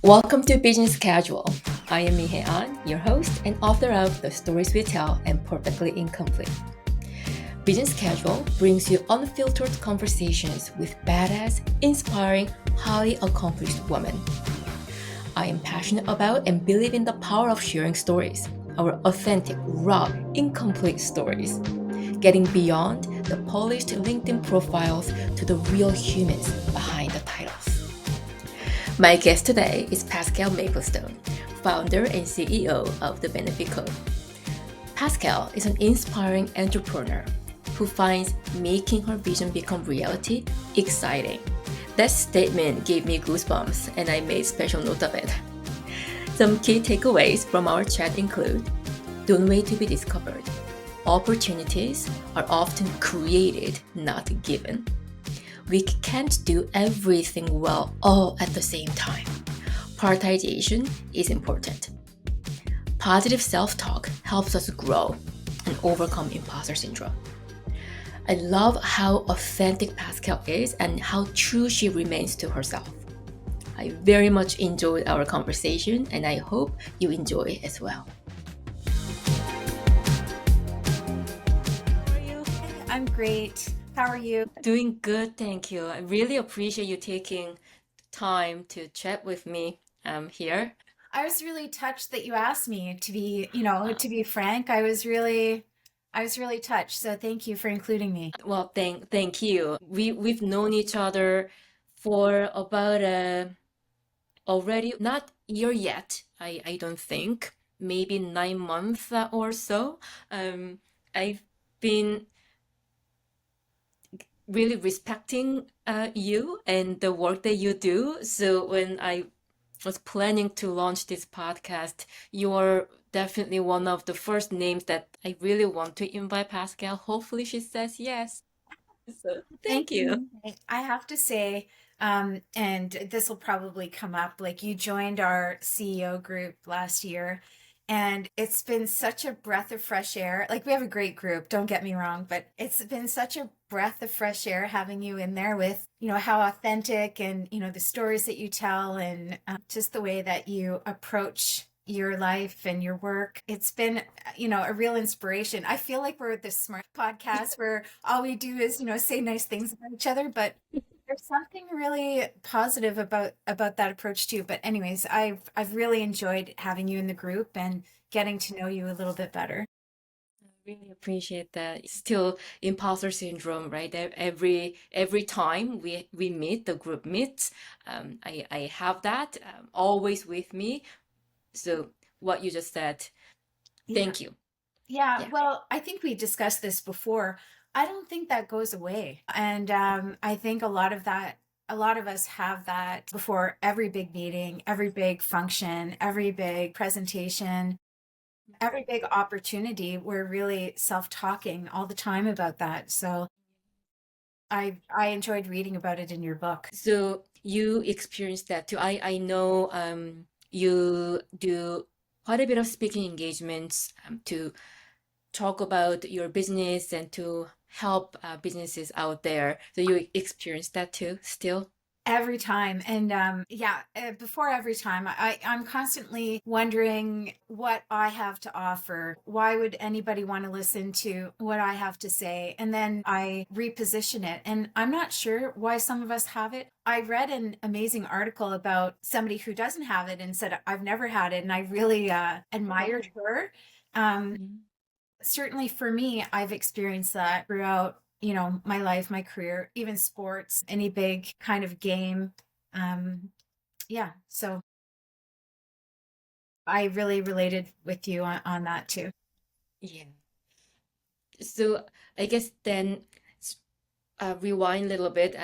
Welcome to Business Casual. I am Mihae Ahn, your host and author of The Stories We Tell and Perfectly Incomplete. Business Casual brings you unfiltered conversations with badass, inspiring, highly accomplished women. I am passionate about and believe in the power of sharing stories, our authentic, raw, incomplete stories, getting beyond the polished LinkedIn profiles to the real humans behind the titles. My guest today is Pascale Maplestone, founder and CEO of The Benefit Code. Pascale is an inspiring entrepreneur who finds making her vision become reality exciting. That statement gave me goosebumps and I made special note of it. Some key takeaways from our chat include: don't wait to be discovered. Opportunities are often created, not given. We can't do everything well all at the same time. Prioritization is important. Positive self-talk helps us grow and overcome imposter syndrome. I love how authentic Pascale is and how true she remains to herself. I very much enjoyed our conversation and I hope you enjoy as well. How are you? I'm great. How are you? Doing good, thank you. I really appreciate you taking time to chat with me here. I was really touched that you asked me to be frank. I was really touched. So thank you for including me. Well, thank you. We've known each other for about already not year yet. I don't think maybe 9 months or so. I've been really respecting you and the work that you do. So when I was planning to launch this podcast, you're definitely one of the first names that I really want to invite Pascale. Hopefully she says yes. So thank Thank you. you. I have to say, and this will probably come up, like you joined our CEO group last year, and it's been such a breath of fresh air. Like we have a great group, don't get me wrong, but it's been such a breath of fresh air having you in there with, how authentic and, the stories that you tell and just the way that you approach your life and your work. It's been, a real inspiration. I feel like we're this smart podcast where all we do is, say nice things about each other, but there's something really positive about that approach too. But anyways, I've really enjoyed having you in the group and getting to know you a little bit better. I really appreciate that. Still imposter syndrome, right? Every time we meet, the group meets, I have that always with me. So what you just said, Yeah. thank you. Yeah, Yeah. well, I think we discussed this before. I don't think that goes away. And I think a lot of us have that before every big meeting, every big function, every big presentation, every big opportunity. We're really self-talking all the time about that. So I enjoyed reading about it in your book. So you experienced that too. I know you do quite a bit of speaking engagements to talk about your business and to help businesses out there. So you experienced that too, still? Every time. And yeah, before every time, I'm constantly wondering what I have to offer. Why would anybody want to listen to what I have to say? And then I reposition it. And I'm not sure why some of us have it. I read an amazing article about somebody who doesn't have it and said, I've never had it. And I really admired her. Um, Mhm. Certainly for me, I've experienced that throughout, my life, my career, even sports, any big kind of game. Um, yeah, so I really related with you on that too. Yeah. So I guess then rewind a little bit.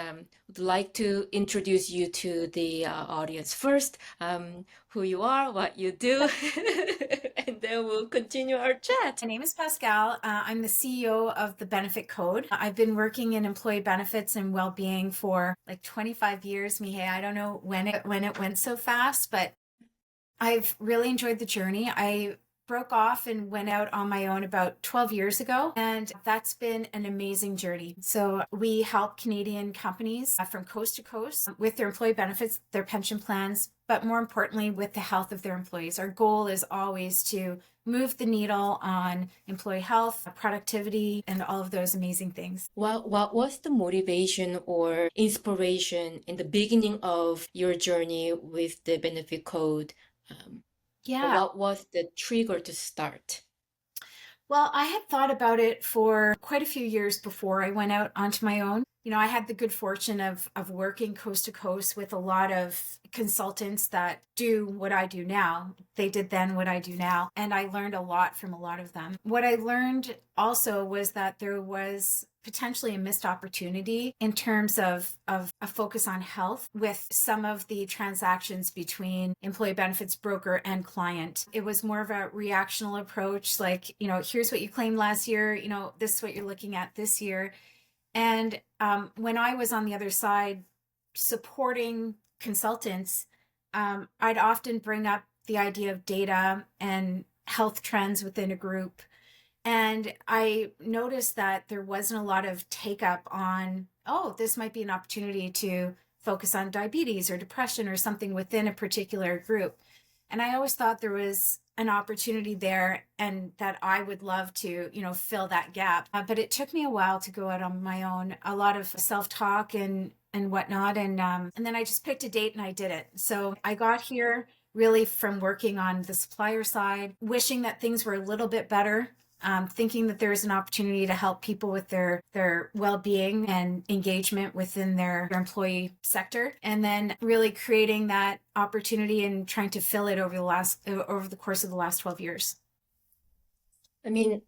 Would like to introduce you to the audience first, who you are, what you do, and then we'll continue our chat. My name is Pascale. I'm the CEO of the Benefit Code. I've been working in employee benefits and well-being for like 25 years. Mihai, I don't know when it went so fast, but I've really enjoyed the journey. I broke off and went out on my own about 12 years ago, and that's been an amazing journey. So we help Canadian companies from coast to coast with their employee benefits, their pension plans, but more importantly, with the health of their employees. Our goal is always to move the needle on employee health, productivity, and all of those amazing things. What was the motivation or inspiration in the beginning of your journey with the benefit code? Um, Yeah. what was the trigger to start? Well, I had thought about it for quite a few years before I went out onto my own. I had the good fortune of working coast to coast with a lot of consultants that do what I do now. They did then what I do now, and I learned a lot from a lot of them. What I learned also was that there was potentially a missed opportunity in terms of a focus on health with some of the transactions between employee benefits broker and client. It was more of a reactional approach, like, here's what you claimed last year, this is what you're looking at this year. And when I was on the other side supporting consultants, I'd often bring up the idea of data and health trends within a group. And I noticed that there wasn't a lot of take up on, oh, this might be an opportunity to focus on diabetes or depression or something within a particular group. And I always thought there was an opportunity there and that I would love to, fill that gap. But it took me a while to go out on my own, a lot of self-talk and whatnot. And then I just picked a date and I did it. So I got here really from working on the supplier side, wishing that things were a little bit better, thinking that there's an opportunity to help people with their well-being and engagement within their employee sector, and then really creating that opportunity and trying to fill it over the course of the last 12 years. I mean,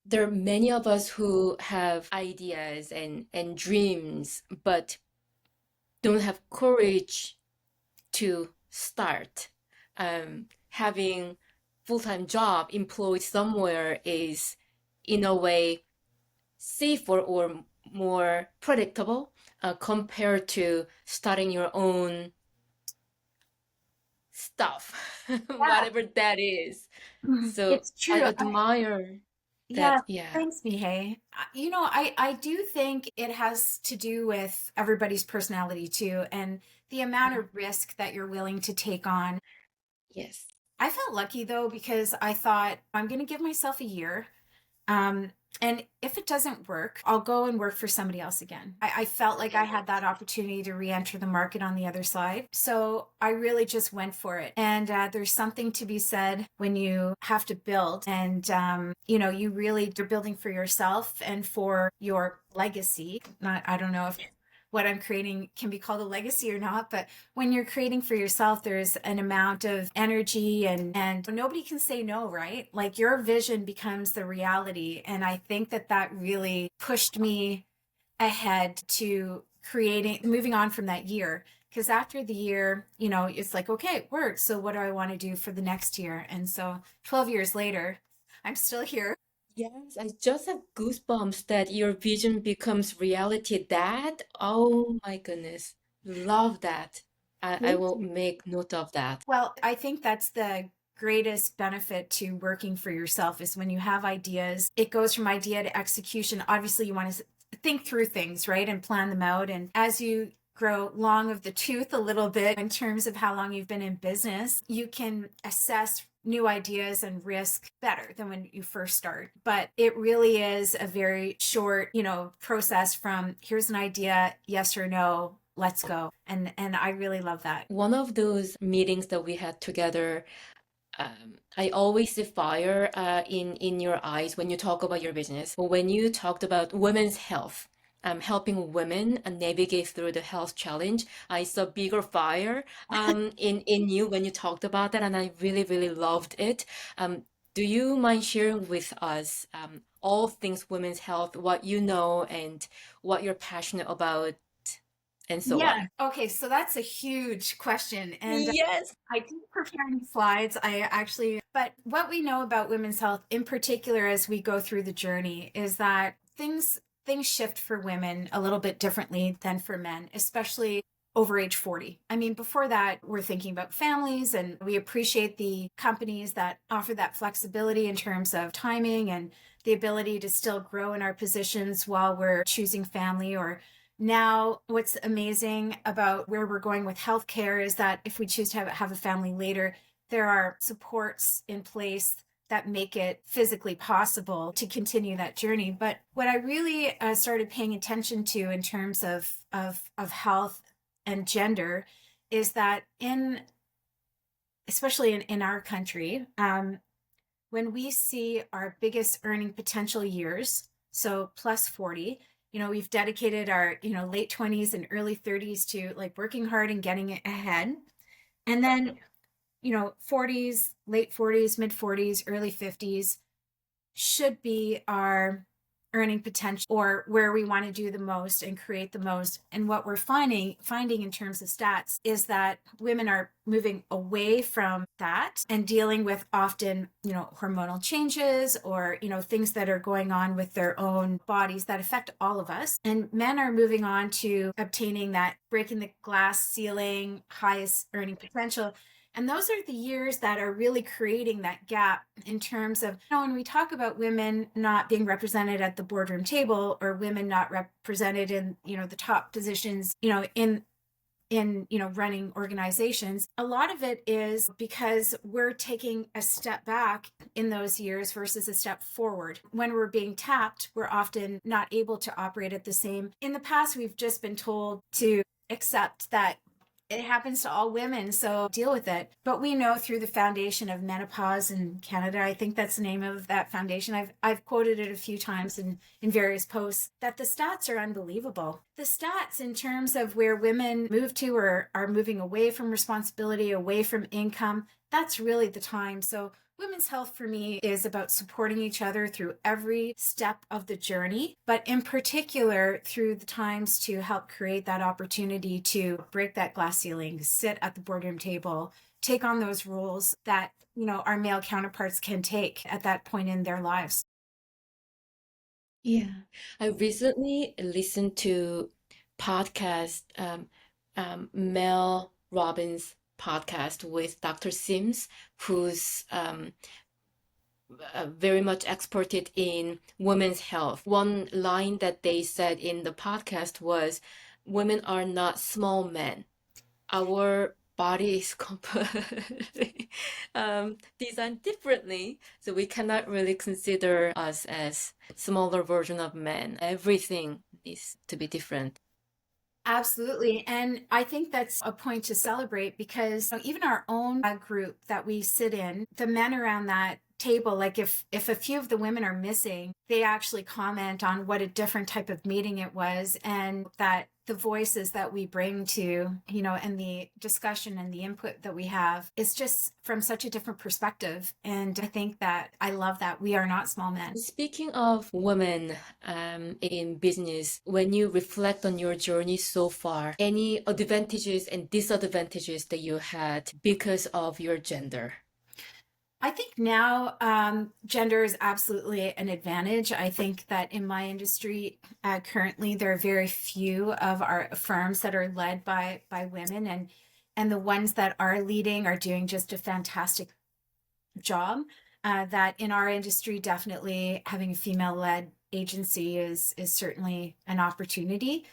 there are many of us who have ideas and dreams, but don't have courage to start. Having full-time job employed somewhere is in a way safer or more predictable compared to starting your own stuff, Yeah. whatever that is. So It's I true. admire Yeah, that. Yeah. thanks, Mihae. I do think it has to do with everybody's personality too, and the amount of risk that you're willing to take on. Yes. I felt lucky though, because I thought I'm going to give myself a year. Um, and if it doesn't work, I'll go and work for somebody else again. I felt like I had that opportunity to re-enter the market on the other side. So I really just went for it. And there's something to be said when you have to build and, you're building for yourself and for your legacy. Not, I don't know if what I'm creating can be called a legacy or not, but when you're creating for yourself, there's an amount of energy and nobody can say no, right? Like your vision becomes the reality. And I think that really pushed me ahead to moving on from that year. Because after the year, it's like, okay, it worked. So what do I want to do for the next year? And so 12 years later, I'm still here. Yes, I just have goosebumps that your vision becomes reality. That, oh my goodness, love that. I Thank will you. make note of that. Well, I think that's the greatest benefit to working for yourself is when you have ideas, it goes from idea to execution. Obviously, you want to think through things, right? And plan them out. And as you grow long of the tooth a little bit in terms of how long you've been in business, you can assess new ideas and risk better than when you first start. But it really is a very short, process from here's an idea, yes or no, let's go. And I really love that. One of those meetings that we had together, I always see fire in your eyes when you talk about your business. When you talked about women's health, helping women navigate through the health challenge, I saw bigger fire in you when you talked about that, and I really, really loved it. Do you mind sharing with us all things women's health, what you know and what you're passionate about, and so Yeah. on? Okay. So that's a huge question. And Yes. I didn't prepare any slides. But what we know about women's health in particular as we go through the journey is that things shift for women a little bit differently than for men, especially over age 40. I mean, before that, we're thinking about families, and we appreciate the companies that offer that flexibility in terms of timing and the ability to still grow in our positions while we're choosing family. Or now, what's amazing about where we're going with healthcare is that if we choose to have a family later, there are supports in place that make it physically possible to continue that journey. But what I really started paying attention to in terms of health and gender is that especially in our country, when we see our biggest earning potential years, so plus 40, we've dedicated our, late 20s and early 30s to like working hard and getting it ahead. And then, 40s, late 40s, mid 40s, early 50s should be our earning potential, or where we want to do the most and create the most. And what we're finding in terms of stats is that women are moving away from that and dealing with often, hormonal changes, or, things that are going on with their own bodies that affect all of us. And men are moving on to obtaining that breaking the glass ceiling, highest earning potential. And those are the years that are really creating that gap in terms of, when we talk about women not being represented at the boardroom table, or women not represented in, the top positions, in running organizations, a lot of it is because we're taking a step back in those years versus a step forward. When we're being tapped, we're often not able to operate at the same. In the past, we've just been told to accept that it happens to all women, so deal with it. But we know through the Foundation of Menopause in Canada, I think that's the name of that foundation, I've quoted it a few times in various posts, that the stats are unbelievable. The stats in terms of where women move to, or are moving away from responsibility, away from income, that's really the time. So women's health for me is about supporting each other through every step of the journey, but in particular through the times to help create that opportunity to break that glass ceiling, sit at the boardroom table, take on those roles that, our male counterparts can take at that point in their lives. Yeah, I recently listened to podcast, Mel Robbins' podcast with Dr. Sims, who's very much experted in women's health. One line that they said in the podcast was, "Women are not small men. Our body is completely designed differently, so we cannot really consider us as smaller version of men. Everything needs to be different." Absolutely. And I think that's a point to celebrate, because even our own group that we sit in, the men around that table, like if a few of the women are missing, they actually comment on what a different type of meeting it was, and that the voices that we bring to, and the discussion and the input that we have is just from such a different perspective. And I think that I love that we are not small men. Speaking of women in business, when you reflect on your journey so far, any advantages and disadvantages that you had because of your gender? I think now gender is absolutely an advantage. I think that in my industry currently, there are very few of our firms that are led by women, and the ones that are leading are doing just a fantastic job. That in our industry, definitely having a female-led agency is certainly an opportunity.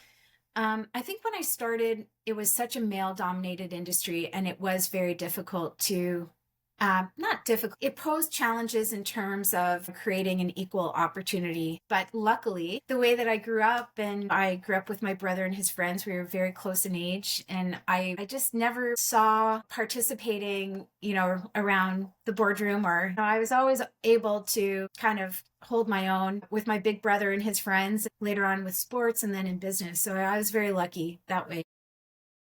I think when I started, it was such a male-dominated industry, and it was very difficult to not difficult. It posed challenges in terms of creating an equal opportunity. But luckily, the way that I grew up, and I grew up with my brother and his friends, we were very close in age. And I just never saw participating, around the boardroom, or I was always able to kind of hold my own with my big brother and his friends, later on with sports and then in business. So I was very lucky that way.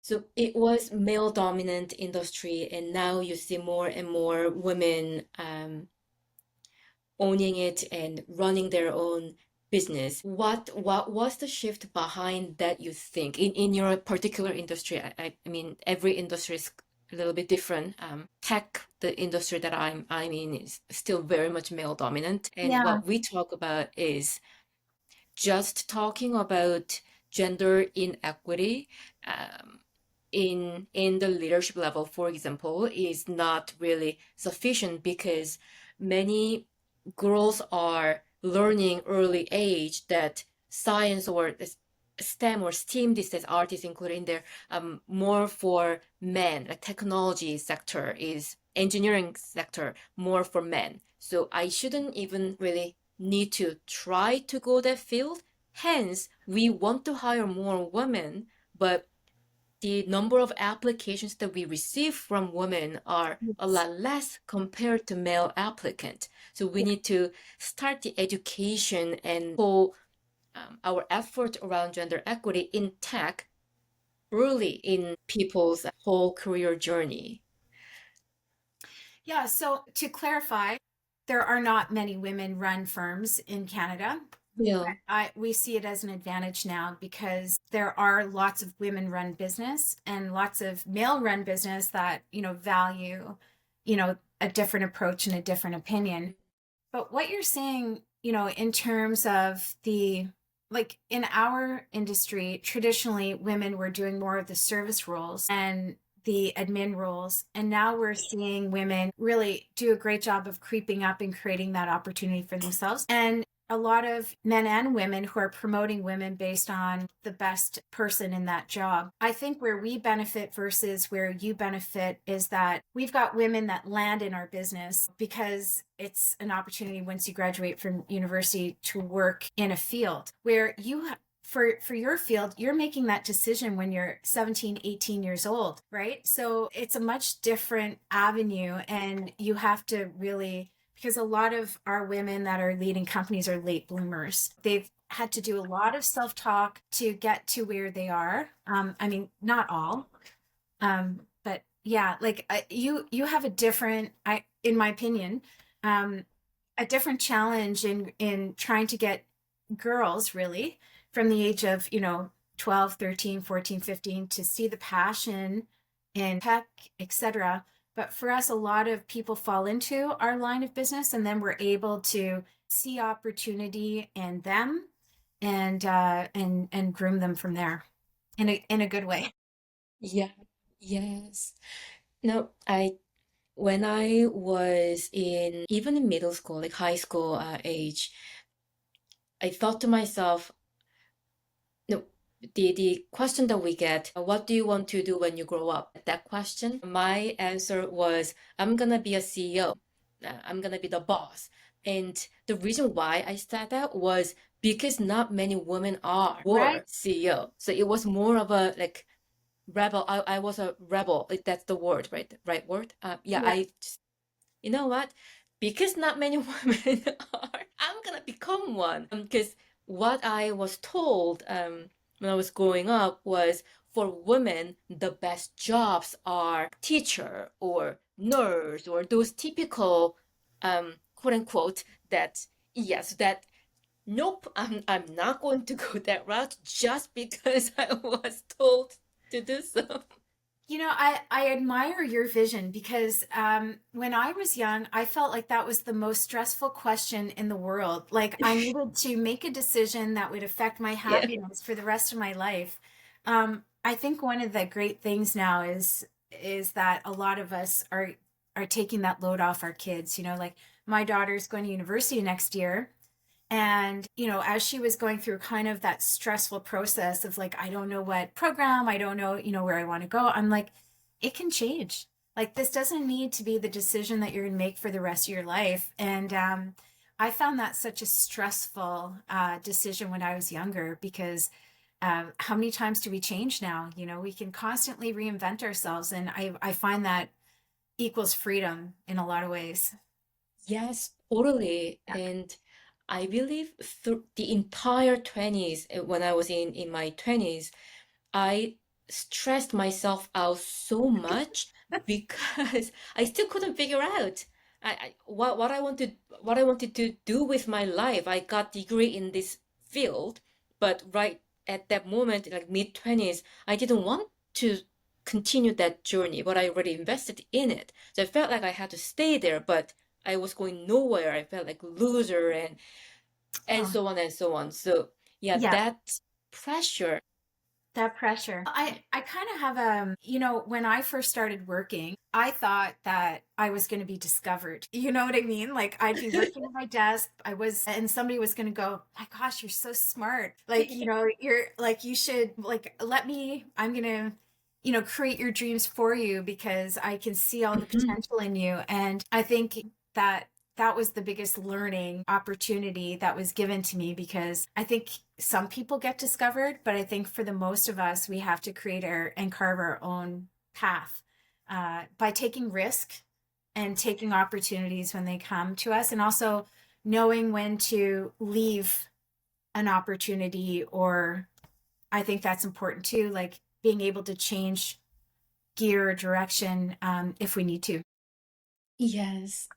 So it was male dominant industry, and now you see more and more women owning it and running their own business. What was the shift behind that, you think, in your particular industry? I mean, every industry is a little bit different. Tech, the industry that I'm in, is still very much male dominant, and Yeah. what we talk about is just talking about gender inequity. in the leadership level, for example, is not really sufficient because many girls are learning early age that science or STEM or STEAM, these days art is included in there, more for men. Like technology sector is engineering sector more for men. So I shouldn't even really need to try to go that field. Hence, we want to hire more women, but the number of applications that we receive from women are a Yes. lot less compared to male applicant. So we Yeah. need to start the education and pull our effort around gender equity in tech early in people's whole career journey. Yeah, so to clarify, there are not many women run firms in Canada. Yeah. We see it as an advantage now because there are lots of women run business and lots of male run business that, value, a different approach and a different opinion. But what you're saying, in terms of like in our industry, traditionally women were doing more of the service roles and the admin roles. And now we're seeing women really do a great job of creeping up and creating that opportunity for themselves. And a lot of men and women who are promoting women based on the best person in that job. I think where we benefit versus where you benefit is that we've got women that land in our business because it's an opportunity once you graduate from university to work in a field where for your field, you're making that decision when you're 17, 18 years old, right? So it's a much different avenue, and you have to really, because a lot of our women that are leading companies are late bloomers. They've had to do a lot of self-talk to get to where they are. I mean, not all, but yeah, like you have a different, in my opinion, um, a different challenge in trying to get girls really from the age of 12, 13, 14, 15 to see the passion in tech, etc. But for us, a lot of people fall into our line of business, and then we're able to see opportunity in them and groom them from there in a good way. Yeah. Yes. No, I when I was in even in middle school, like high school age, I thought to myself, no, the question that we get, what do you want to do when you grow up? That question, my answer was, I'm gonna be a CEO. I'm gonna be the boss. And the reason why I said that was because not many women Right. were CEO. So it was more of a like rebel. I was a rebel. If that's the word, right? The right word. Yeah, Yeah. you know what? Because not many women are, I'm gonna become one. Because what I was told when I was growing up was for women, the best jobs are teacher or nurse or those typical, quote unquote, that, yes, that, nope, I'm not going to go that route just because I was told to do so. I admire your vision because when I was young, I felt like that was the most stressful question in the world. Like I needed to make a decision that would affect my Yeah. happiness for the rest of my life. I think one of the great things now is that a lot of us are taking that load off our kids. Like my daughter's going to university next year, and, as she was going through kind of that stressful process of like, I don't know what program, I don't know, where I want to go, I'm like, it can change. Like, this doesn't need to be the decision that you're going to make for the rest of your life. And I found that such a stressful decision when I was younger because how many times do we change now? We can constantly reinvent ourselves. And I find that equals freedom in a lot of ways. Yes, totally. Yeah. And I believe through the entire 20s, when I was in my 20s, I stressed myself out so much because I still couldn't figure out what I wanted to do with my life. I got degree in this field, but right at that moment, like mid 20s, I didn't want to continue that journey, but I already invested in it. So I felt like I had to stay there, but I was going nowhere. I felt like a loser and Oh, so on and so on. So yeah, yeah. that pressure. That pressure. I kind of have when I first started working, I thought that I was going to be discovered. You know what I mean? Like I'd be working at my desk, and somebody was going to go, "My gosh, you're so smart. Like, you're like you should like I'm going to create your dreams for you because I can see all the Mhm. potential in you." And I think that that was the biggest learning opportunity that was given to me, because I think some people get discovered, but I think for the most of us, we have to create and carve our own path by taking risk and taking opportunities when they come to us, and also knowing when to leave an opportunity. Or I think that's important too, like being able to change gear or direction if we need to. Yes,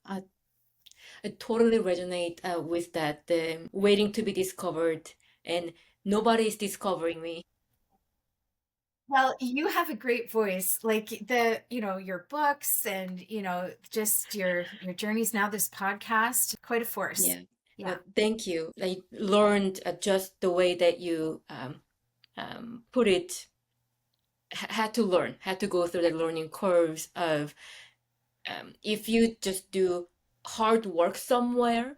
I totally resonate with that. The waiting to be discovered, and nobody is discovering me. Well, you have a great voice, like your books and, just your journeys, now this podcast, quite a force. Yeah. Yeah. Thank you. I learned just the way that you put it. Had to learn, had to go through the learning curves of if you just do hard work somewhere,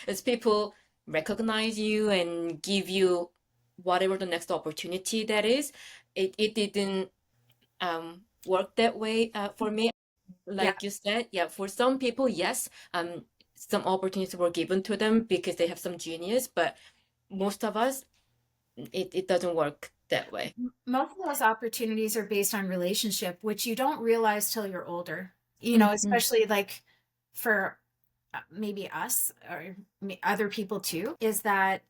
as people recognize you and give you whatever the next opportunity that is, it didn't work that way for me. Yeah. Like you said, yeah, for some people, yes, some opportunities were given to them because they have some genius, but most of us, it doesn't work that way. Most of those opportunities are based on relationship, which you don't realize till you're older, Mhm. especially like for maybe us or other people too, is that,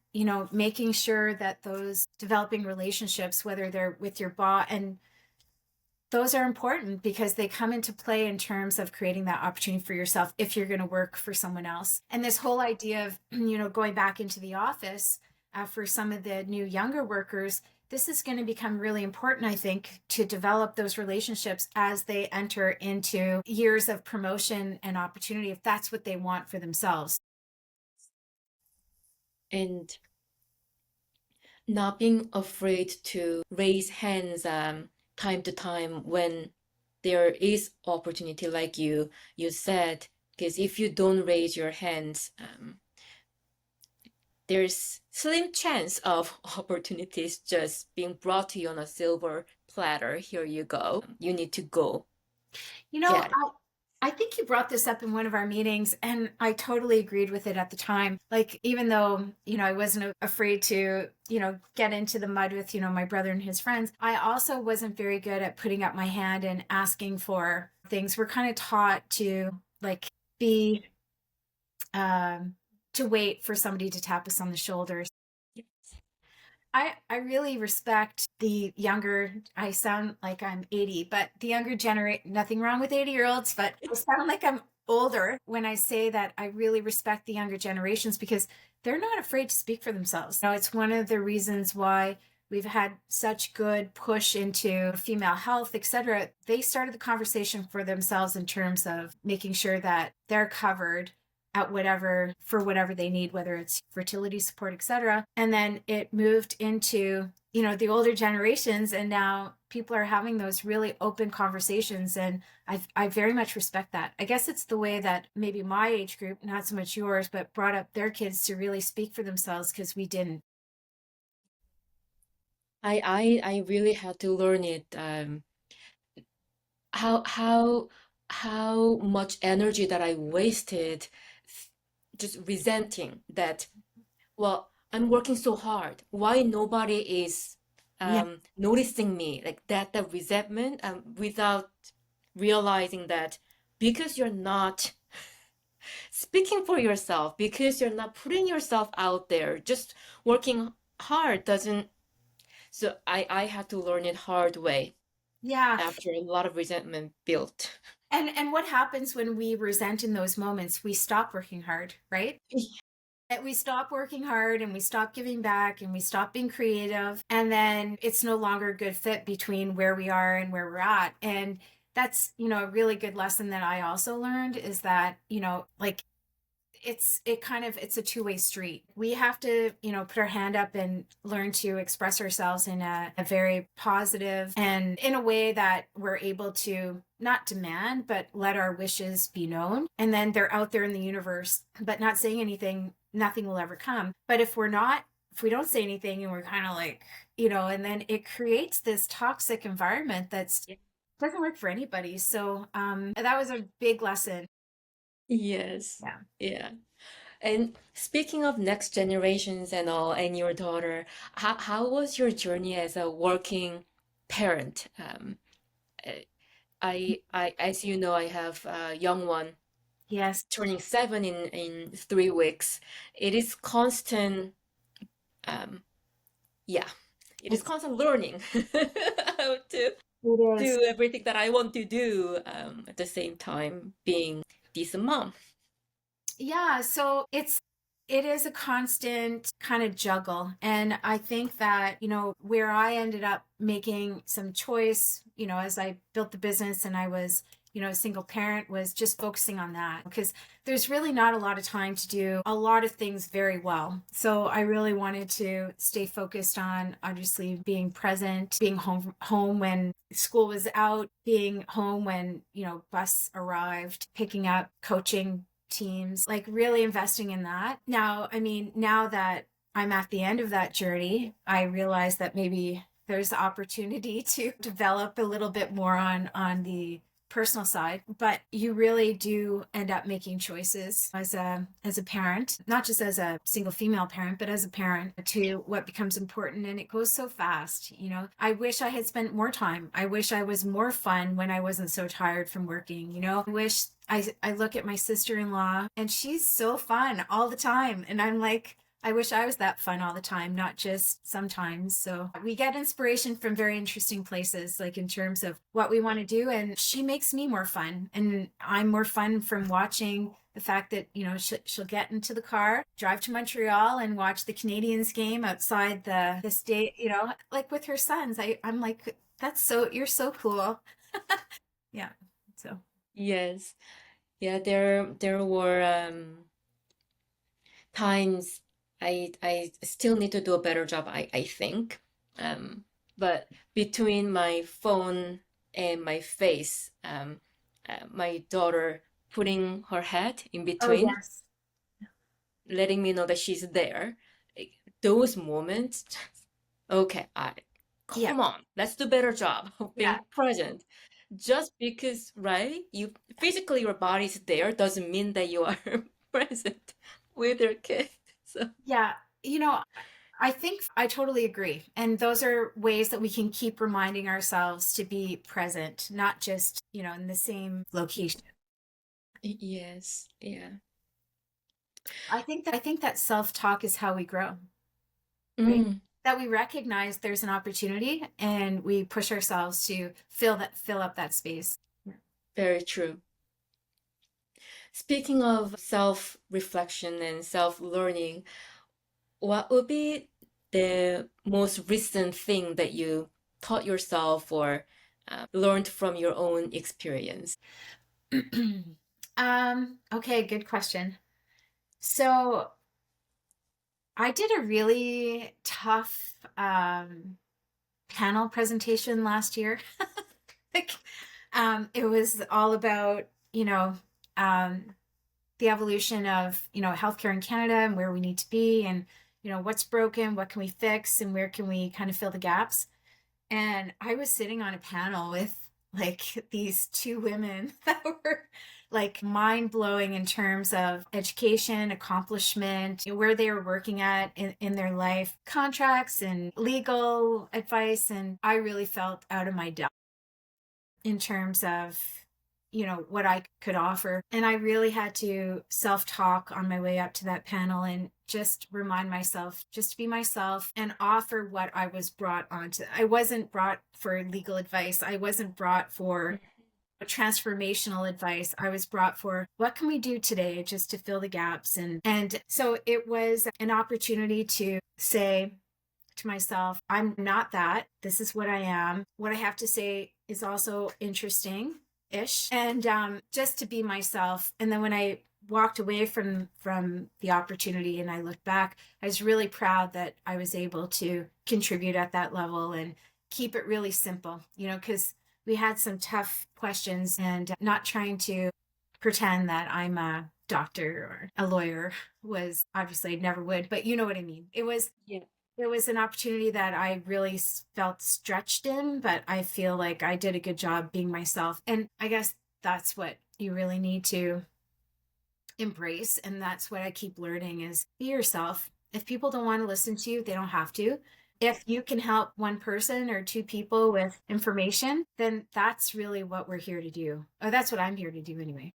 making sure that those developing relationships, whether they're with your boss, and those are important because they come into play in terms of creating that opportunity for yourself if you're going to work for someone else. And this whole idea of, going back into the office for some of the new younger workers, this is going to become really important, I think, to develop those relationships as they enter into years of promotion and opportunity, if that's what they want for themselves. And not being afraid to raise hands time to time when there is opportunity, like you said, because if you don't raise your hands, there's slim chance of opportunities just being brought to you on a silver platter. Here you go. You need to go You know, get it. I think you brought this up in one of our meetings, and I totally agreed with it at the time. Like, even though, I wasn't afraid to, get into the mud with, my brother and his friends, I also wasn't very good at putting up my hand and asking for things. We're kind of taught to, like, be, um, to wait for somebody to tap us on the shoulder. I really respect the younger, I sound like I'm 80, but the younger generation, nothing wrong with 80-year-olds, but I sound like I'm older when I say that I really respect the younger generations because they're not afraid to speak for themselves. It's one of the reasons why we've had such good push into female health, etc. They started the conversation for themselves in terms of making sure that they're covered at whatever they need, whether it's fertility support, etc. And then it moved into, the older generations, and now people are having those really open conversations. And I very much respect that. I guess it's the way that maybe my age group, not so much yours, but brought up their kids to really speak for themselves, because we didn't. I really had to learn it. How how how much energy that I wasted just resenting that. Well, I'm working so hard. Why nobody is Yeah. noticing me? Like that resentment, without realizing that because you're not speaking for yourself, because you're not putting yourself out there, just working hard doesn't. So I had to learn it hard way Yeah. after a lot of resentment built. And what happens when we resent in those moments? We stop working hard, right? We stop working hard, and we stop giving back, and we stop being creative, and then it's no longer a good fit between where we are and where we're at. And that's, a really good lesson that I also learned, is that, like, it's a two-way street. We have to, put our hand up and learn to express ourselves in a very positive and in a way that we're able to not demand, but let our wishes be known. And then they're out there in the universe, but not saying anything, nothing will ever come. But if we don't say anything and we're kind of like, and then it creates this toxic environment that's doesn't work for anybody. So that was a big lesson. Yes. Yeah. Yeah. And speaking of next generations and all, and your daughter, how was your journey as a working parent? Uh, as you know, I have a young one Yes. turning 7 in 3 weeks. It is constant, um, yeah, it is It's, constant learning how to it is. do everything that I want to do, at the same time being decent mom. Yeah, so it is a constant kind of juggle. And I think that, where I ended up making some choice, as I built the business and I was, a single parent, was just focusing on that because there's really not a lot of time to do a lot of things very well. So I really wanted to stay focused on obviously being present, being home when school was out, being home when, bus arrived, picking up, coaching teams, like really investing in that. Now, I mean, now that I'm at the end of that journey, I realize that maybe there's the opportunity to develop a little bit more on the personal side, but you really do end up making choices as a parent, not just as a single female parent, but as a parent, to what becomes important. And it goes so fast. I wish I had spent more time. I wish I was more fun when I wasn't so tired from working. I wish I look at my sister-in-law and she's so fun all the time, and I'm like, I wish I was that fun all the time, not just sometimes. So we get inspiration from very interesting places, like in terms of what we want to do. And she makes me more fun. And I'm more fun from watching the fact that, she'll get into the car, drive to Montreal and watch the Canadiens game outside the state, like with her sons. I'm like, you're so cool. Yeah. So. Yes. Yeah, there were times I still need to do a better job, I think. But between my phone and my face, my daughter putting her head in Oh, between, yes. letting me know that she's there. Like, those moments, okay, Yeah. come on, let's do a better job of Yeah. being present. Just because, right, you physically your body's there doesn't mean that you are present with your kid. So Yeah. I think I totally agree. And those are ways that we can keep reminding ourselves to be present, not just, in the same location. yes, yeah. I think that self-talk is how we grow, right? Mm, That we recognize there's an opportunity and we push ourselves to fill up that space. very true. Speaking of self-reflection and self-learning, what would be the most recent thing that you taught yourself or learned from your own experience? Okay, good question. So I did a really tough panel presentation last year. Like, it was all about, um, the evolution of, healthcare in Canada and where we need to be and, what's broken, what can we fix, and where can we kind of fill the gaps. And I was sitting on a panel with like these two women that were like mind blowing in terms of education, accomplishment, where they were working at in their life, contracts and legal advice. And I really felt out of my depth in terms of what I could offer. And I really had to self-talk on my way up to that panel and just remind myself just to be myself and offer what I was brought onto. I wasn't brought for legal advice. I wasn't brought for transformational advice. I was brought for what can we do today just to fill the gaps. And so it was an opportunity to say to myself, I'm not that. This is what I am. What I have to say is also interesting ish. And just to be myself. And then when I walked away from the opportunity and I looked back, I was really proud that I was able to contribute at that level and keep it really simple, because we had some tough questions, and not trying to pretend that I'm a doctor or a lawyer was obviously I never would, but you know what I mean. Yeah. It was an opportunity that I really felt stretched in, but I feel like I did a good job being myself. And I guess that's what you really need to embrace. And that's what I keep learning is be yourself. If people don't want to listen to you, they don't have to. If you can help one person or two people with information, then that's really what we're here to do. Or that's what I'm here to do anyway.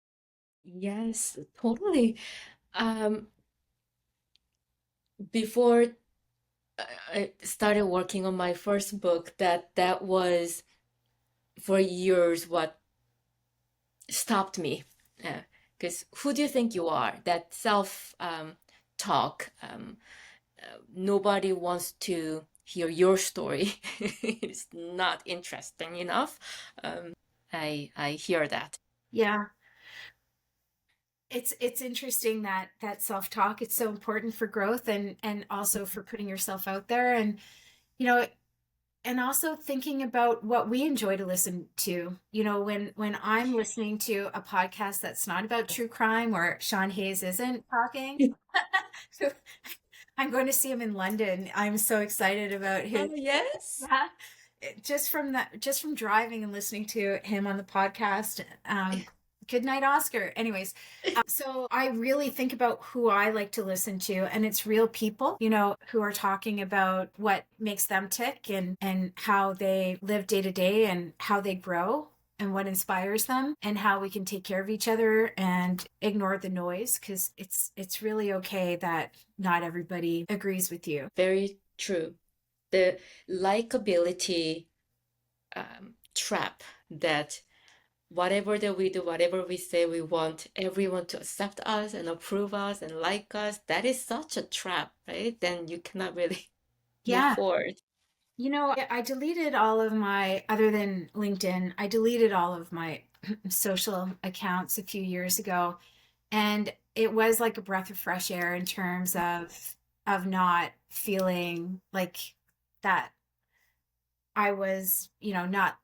Yes, totally. Um, before I started working on my first book, that was for years what stopped me. Because who do you think you are? That self talk. Nobody wants to hear your story. It's not interesting enough. I hear that. Yeah. It's interesting that self-talk, it's so important for growth and also for putting yourself out there, and you know and also thinking about what we enjoy to listen to. When I'm listening to a podcast that's not about true crime, or Sean Hayes isn't talking. I'm going to see him in London. I'm so excited about his. Oh, yes. Yeah. Just from driving and listening to him on the podcast. Good night, Oscar. Anyways, so I really think about who I like to listen to, and it's real people, who are talking about what makes them tick, and how they live day to day and how they grow and what inspires them and how we can take care of each other and ignore the noise, because it's really okay that not everybody agrees with you. Very true. The likability trap that whatever that we do, whatever we say, we want everyone to accept us and approve us and like us. That is such a trap, right? Then you cannot really move Yeah. forward. I deleted all of my, other than LinkedIn, I deleted all of my social accounts a few years ago. And it was like a breath of fresh air in terms of not feeling like that I was, not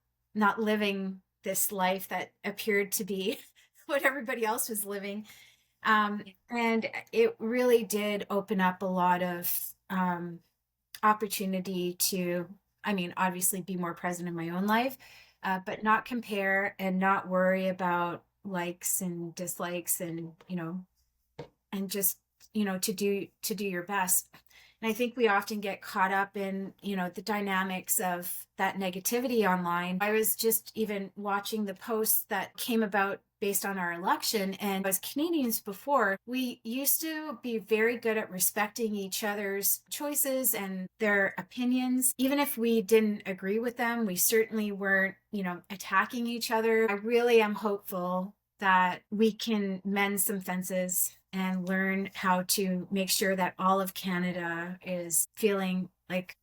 living this life that appeared to be what everybody else was living. And it really did open up a lot of opportunity to, I mean, obviously be more present in my own life, but not compare and not worry about likes and dislikes, and just, to do your best. And I think we often get caught up in, the dynamics of that negativity online. I was just even watching the posts that came about based on our election. And as Canadians before, we used to be very good at respecting each other's choices and their opinions. Even if we didn't agree with them, we certainly weren't, attacking each other. I really am hopeful that we can mend some fences and learn how to make sure that all of Canada is feeling like,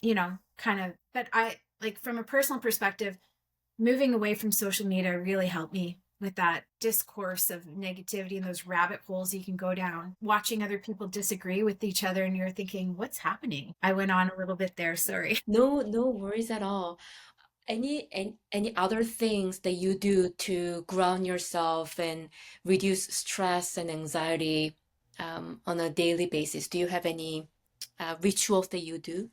kind of, but I like from a personal perspective, moving away from social media really helped me with that discourse of negativity and those rabbit holes you can go down, watching other people disagree with each other. And you're thinking, what's happening? I went on a little bit there. Sorry. No, no worries at all. Any other things that you do to ground yourself and reduce stress and anxiety on a daily basis? Do you have any rituals that you do?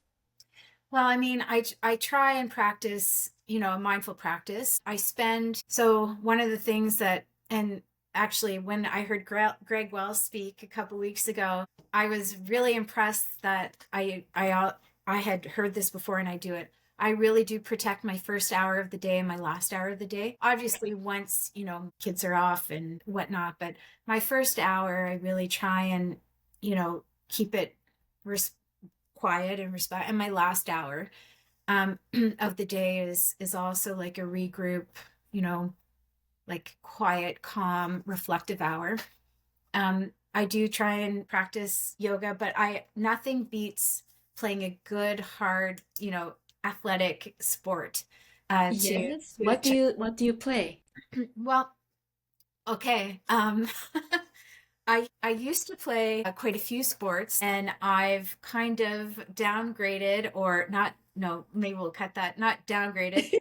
Well, I mean, I try and practice, a mindful practice. So one of the things that, and actually when I heard Greg Wells speak a couple weeks ago, I was really impressed that I had heard this before and I do it. I really do protect my first hour of the day and my last hour of the day. Obviously, once, kids are off and whatnot, but my first hour, I really try and, keep it quiet and respect. And my last hour of the day is also like a regroup, you know, like quiet, calm, reflective hour. I do try and practice yoga, but nothing beats playing a good, hard, athletic sport. Yes. To What do you play? well, okay. I used to play quite a few sports, and I've kind of downgraded, or not, no, maybe we'll cut that, not downgraded,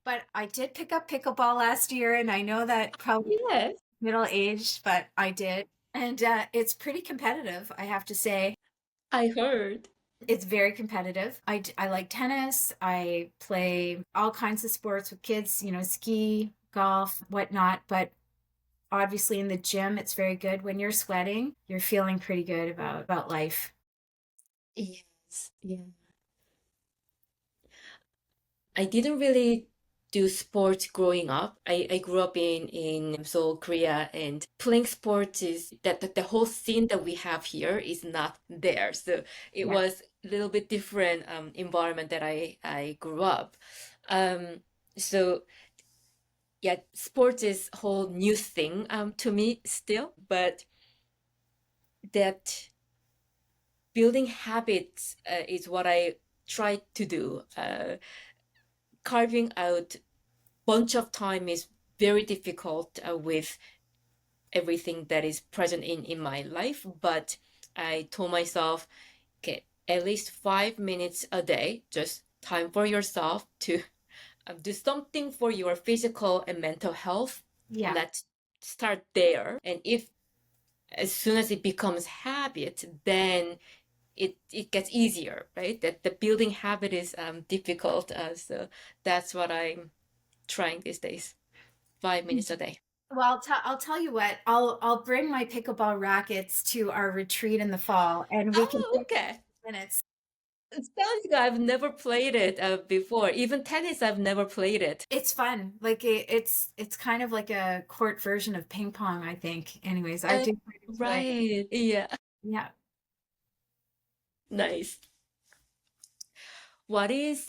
but I did pick up pickleball last year, and I know that probably Yes, middle aged, but I did. And it's pretty competitive, I have to say. I heard. It's very competitive. I like tennis. I play all kinds of sports with kids, ski, golf, whatnot. But obviously in the gym, it's very good. When you're sweating, you're feeling pretty good about life. Yes, yeah. I didn't really do sports growing up. I grew up in Seoul, Korea, and playing sports is that the whole scene that we have here is not there. So it Yeah. was a little bit different environment that I grew up. Um, so yeah, sports is a whole new thing to me still, but that building habits is what I try to do. Carving out bunch of time is very difficult with everything that is present in my life, but I told myself, okay, at least 5 minutes a day, just time for yourself to do something for your physical and mental health. Yeah. Let's start there. And if as soon as it becomes habit, then it gets easier, right? That the building habit is difficult. So that's what I'm trying these days. 5 minutes a day. Well, I'll tell you what. I'll bring my pickleball rackets to our retreat in the fall, and we can Oh, play okay. minutes. It sounds good. I've never played it before. Even tennis, I've never played it. It's fun. Like it's kind of like a court version of ping pong, I think. Anyways, I Uh, do quite enjoy it. right. Yeah. Yeah. Nice. What is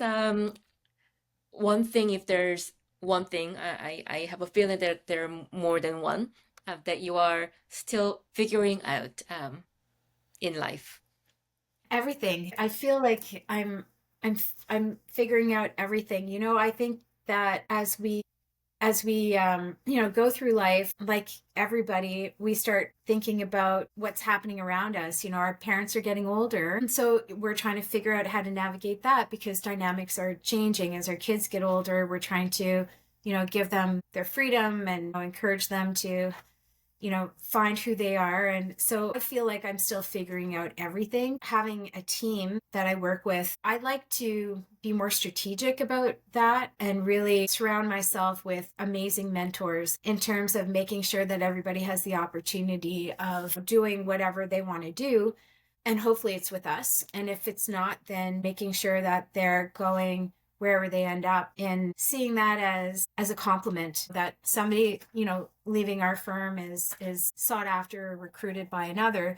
one thing, if there's one thing, I have a feeling that there are more than one, that you are still figuring out in life? Everything. I feel like I'm figuring out everything. I think that as we go through life, like everybody, we start thinking about what's happening around us. Our parents are getting older, and so we're trying to figure out how to navigate that because dynamics are changing as our kids get older. We're trying to give them their freedom and encourage them to find who they are. And so I feel like I'm still figuring out everything. Having a team that I work with, I like to be more strategic about that and really surround myself with amazing mentors in terms of making sure that everybody has the opportunity of doing whatever they want to do. And hopefully it's with us. And if it's not, then making sure that they're going wherever they end up, and seeing that as a compliment that somebody leaving our firm is sought after or recruited by another,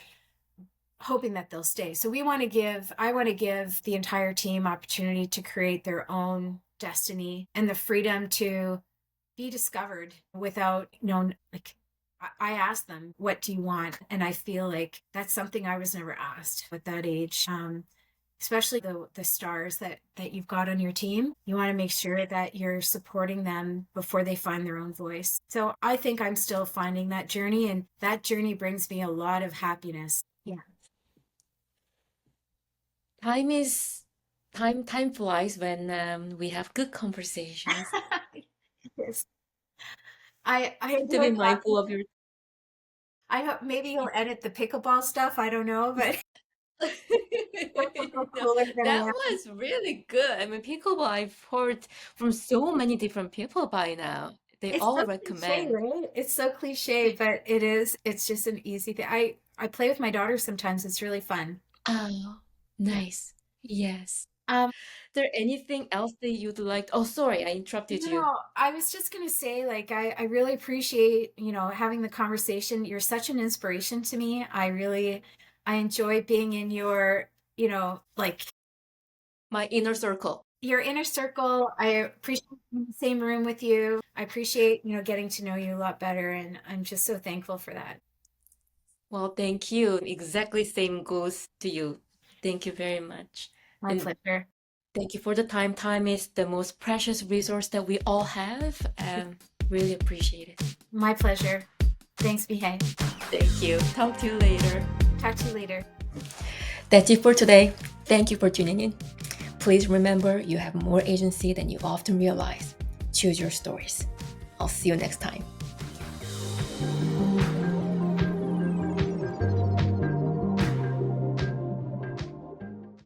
hoping that they'll stay. So I want to give the entire team opportunity to create their own destiny and the freedom to be discovered without like I asked them, what do you want? And I feel like that's something I was never asked at that age. Especially the stars that you've got on your team. You want to make sure that you're supporting them before they find their own voice. So I think I'm still finding that journey, and that journey brings me a lot of happiness. Yeah. Time is time flies when we have good conversations. Yes. I To be enjoy mindful talking. of your I hope maybe you'll edit the pickleball stuff. I don't know, but that's a little No, cooler than that I am. was really good. I mean, pickleball, I've heard from so many different people by now. They It's all so cliche, recommend. right? It's so cliche, but it is. It's just an easy thing. I play with my daughter sometimes. It's really fun. Oh, Yeah. nice. Yes. Um, There anything else that you'd like? Oh, sorry, I interrupted you. no, I was just gonna say, like, I really appreciate, having the conversation. You're such an inspiration to me. I enjoy being in your, like My inner circle. your inner circle. I appreciate being in the same room with you. I appreciate, getting to know you a lot better, and I'm just so thankful for that. Well, thank you. Exactly same goes to you. Thank you very much. My And pleasure. thank you for the time. Time is the most precious resource that we all have. Really appreciate it. My pleasure. Thanks, Mihae. Thank you. Talk to you later. Talk to you later. That's it for today. Thank you for tuning in. Please remember, you have more agency than you often realize. Choose your stories. I'll see you next time.